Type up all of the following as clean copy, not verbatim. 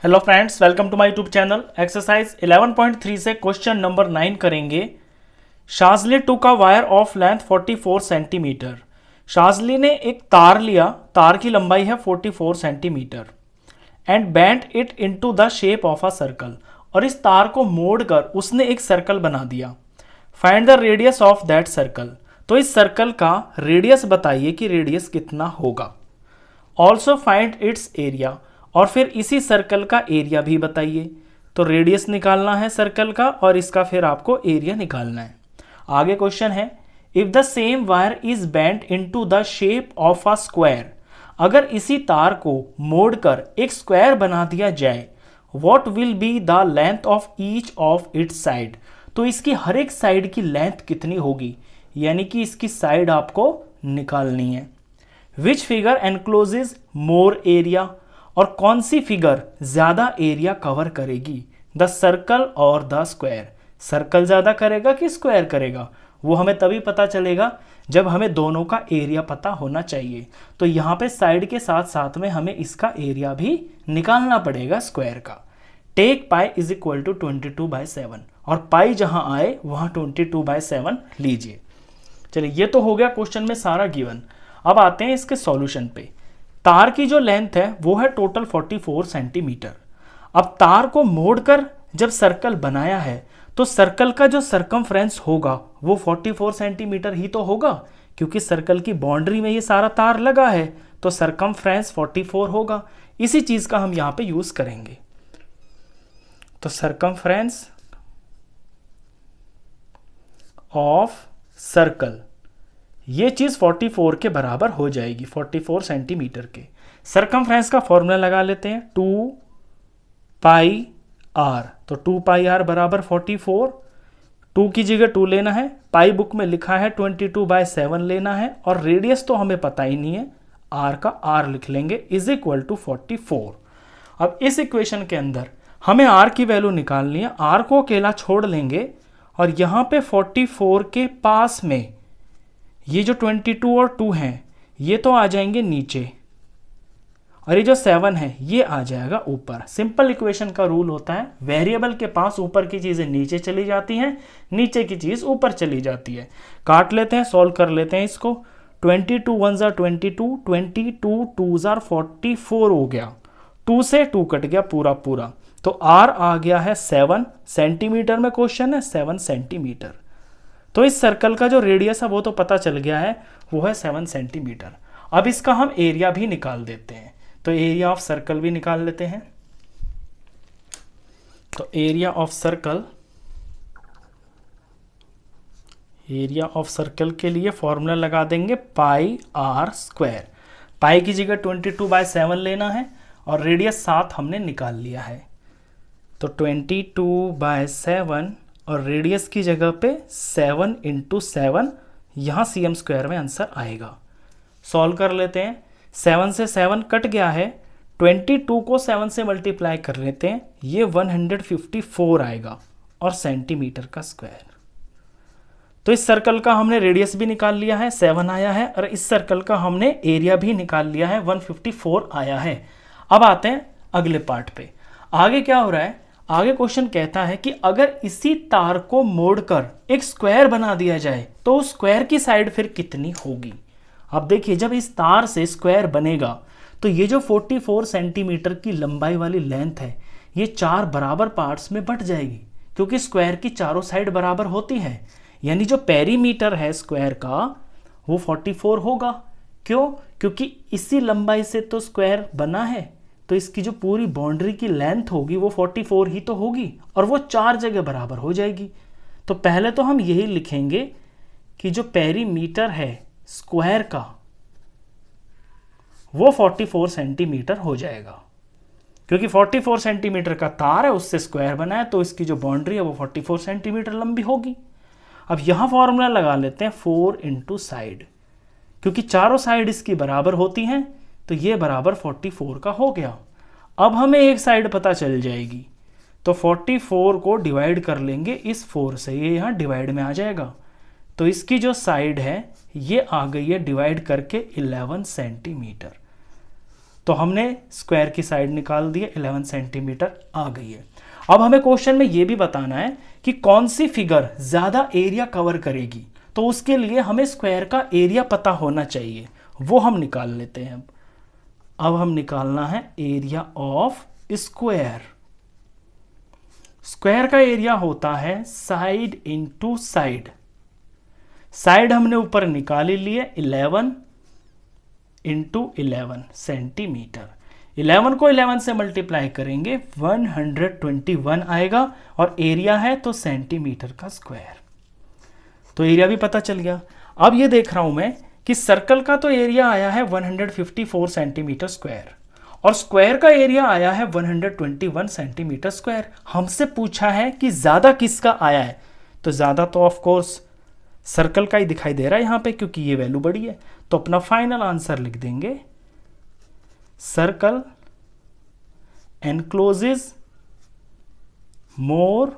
Hello friends, welcome to my YouTube channel. Exercise 11.3 से question number 9 करेंगे। Shazli took a wire of length 44 centimetre. Shazli ने एक तार लिया, तार की लंबाई है 44 centimetre and bent it into the shape of a circle. और इस तार को मोड़कर उसने एक सर्कल बना दिया। Find the radius of that circle. तो इस सर्कल का रेडियस बताइए कि रेडियस कितना होगा। ऑल्सो फाइंड इट्स एरिया, और फिर इसी सर्कल का एरिया भी बताइए। तो रेडियस निकालना है सर्कल का और इसका फिर आपको एरिया निकालना है। आगे क्वेश्चन है, if the same wire is bent into the shape of a square. अगर इसी तार को मोड़कर एक स्क्वायर बना दिया जाए, what will be the length of each of its side. तो इसकी हर एक साइड की लेंथ कितनी होगी, यानी कि इसकी साइड आपको निकालनी है। Which figure encloses more area, और कौन सी फिगर ज्यादा एरिया कवर करेगी, द सर्कल और द स्क्वायर। सर्कल ज्यादा करेगा कि स्क्वायर करेगा, वो हमें तभी पता चलेगा जब हमें दोनों का एरिया पता होना चाहिए। तो यहाँ पे साइड के साथ साथ में हमें इसका एरिया भी निकालना पड़ेगा स्क्वायर का। Take pi is equal to 22/7, और पाई जहां आए वहां 22/7 लीजिए। चलिए, ये तो हो गया क्वेश्चन में सारा गिवन। अब आते हैं इसके सॉल्यूशन पे। तार की जो लेंथ है वो है टोटल 44 सेंटीमीटर। अब तार को मोड़कर जब सर्कल बनाया है तो सर्कल का जो सरकमफ्रेंस होगा वो 44 सेंटीमीटर ही तो होगा, क्योंकि सर्कल की बाउंड्री में ये सारा तार लगा है, तो सरकमफ्रेंस 44 होगा। इसी चीज का हम यहां पे यूज करेंगे। तो सरकमफ्रेंस ऑफ सर्कल, ये चीज 44 के बराबर हो जाएगी, 44 सेंटीमीटर के। सरकमफ्रेंस का फॉर्मूला लगा लेते हैं, 2 पाई आर। तो 2 पाई आर बराबर 44। 2 की जगह 2 लेना है, पाई बुक में लिखा है 22/7 लेना है, और रेडियस तो हमें पता ही नहीं है, आर का आर लिख लेंगे, इज इक्वल टू 44। अब इस इक्वेशन के अंदर हमें आर की वैल्यू निकालनी है। आर को अकेला छोड़ लेंगे और यहां पे 44 के पास में ये जो 22 और 2 हैं ये तो आ जाएंगे नीचे, और ये जो 7 है ये आ जाएगा ऊपर। सिंपल इक्वेशन का रूल होता है, वेरिएबल के पास ऊपर की चीजें नीचे चली जाती हैं, नीचे की चीज ऊपर चली जाती है। काट लेते हैं, सॉल्व कर लेते हैं इसको। 22 1 22, 22 2 44 हो गया। 2 से 2 कट गया पूरा पूरा, तो आर आ गया है 7 सेंटीमीटर में। क्वेश्चन है 7 सेंटीमीटर। तो इस सर्कल का जो रेडियस है वो तो पता चल गया है, वो है 7 सेंटीमीटर। अब इसका हम एरिया भी निकाल देते हैं, तो एरिया ऑफ सर्कल भी निकाल लेते हैं। तो area of circle, area of circle के लिए फॉर्मूला लगा देंगे पाई आर स्क्वायर। पाई की जगह 22/7 लेना है और रेडियस 7 हमने निकाल लिया है, तो 22/7 और रेडियस की जगह पे 7 × 7, यहाँ cm स्क्वायर में आंसर आएगा। सॉल्व कर लेते हैं। 7 से 7 कट गया है, 22 को 7 से मल्टीप्लाई कर लेते हैं, ये 154 आएगा और सेंटीमीटर का स्क्वायर। तो इस सर्कल का हमने रेडियस भी निकाल लिया है, 7 आया है, और इस सर्कल का हमने एरिया भी निकाल लिया है, 154 आया है। अब आते हैं अगले पार्ट पे। आगे क्या हो रहा है, आगे क्वेश्चन कहता है कि अगर इसी तार को मोड़कर एक स्क्वायर बना दिया जाए तो उस स्क्वायर की साइड फिर कितनी होगी। अब देखिए, जब इस तार से स्क्वायर बनेगा तो ये जो 44 सेंटीमीटर की लंबाई वाली लेंथ है ये 4 बराबर पार्ट्स में बट जाएगी, क्योंकि स्क्वायर की चारों साइड बराबर होती है। यानी जो पेरीमीटर है स्क्वायर का वो 44 होगा। क्यों? क्योंकि इसी लंबाई से तो स्क्वायर बना है, तो इसकी जो पूरी बाउंड्री की लेंथ होगी वो 44 ही तो होगी, और वो 4 जगह बराबर हो जाएगी। तो पहले तो हम यही लिखेंगे कि जो पेरीमीटर है स्क्वायर का वो 44 सेंटीमीटर हो जाएगा, क्योंकि 44 सेंटीमीटर का तार है, उससे स्क्वायर बना है, तो इसकी जो बाउंड्री है वो 44 सेंटीमीटर लंबी होगी। अब यहां फॉर्मूला लगा लेते हैं 4 × साइड, क्योंकि चारों साइड इसकी बराबर होती हैं, तो ये बराबर 44 का हो गया। अब हमें एक साइड पता चल जाएगी, तो 44 को डिवाइड कर लेंगे इस 4 से, ये यहाँ डिवाइड में आ जाएगा। तो इसकी जो साइड है ये आ गई है डिवाइड करके 11 सेंटीमीटर। तो हमने स्क्वायर की साइड निकाल दी है, 11 सेंटीमीटर आ गई है। अब हमें क्वेश्चन में यह भी बताना है कि कौन सी फिगर ज्यादा एरिया कवर करेगी, तो उसके लिए हमें स्क्वायर का एरिया पता होना चाहिए, वो हम निकाल लेते हैं। अब हम निकालना है एरिया ऑफ स्क्वायर। स्क्वायर का एरिया होता है साइड इंटू साइड। साइड हमने ऊपर निकाल ही लिए, 11 इंटू 11 सेंटीमीटर। 11 को 11 से मल्टीप्लाई करेंगे 121 आएगा, और एरिया है तो सेंटीमीटर का स्क्वायर। तो एरिया भी पता चल गया। अब ये देख रहा हूं मैं कि सर्कल का तो एरिया आया है 154 सेंटीमीटर स्क्वायर, और स्क्वायर का एरिया आया है 121 सेंटीमीटर स्क्वायर। हमसे पूछा है कि ज्यादा किसका आया है, तो ज्यादा तो ऑफ कोर्स सर्कल का ही दिखाई दे रहा है यहां पे, क्योंकि ये वैल्यू बड़ी है। तो अपना फाइनल आंसर लिख देंगे, circle encloses more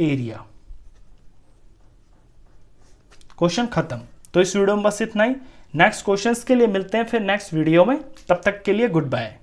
area. Question खत्म। तो इस वीडियो में बस इतना ही। नेक्स्ट क्वेश्चंस के लिए मिलते हैं फिर नेक्स्ट वीडियो में। तब तक के लिए गुड बाय।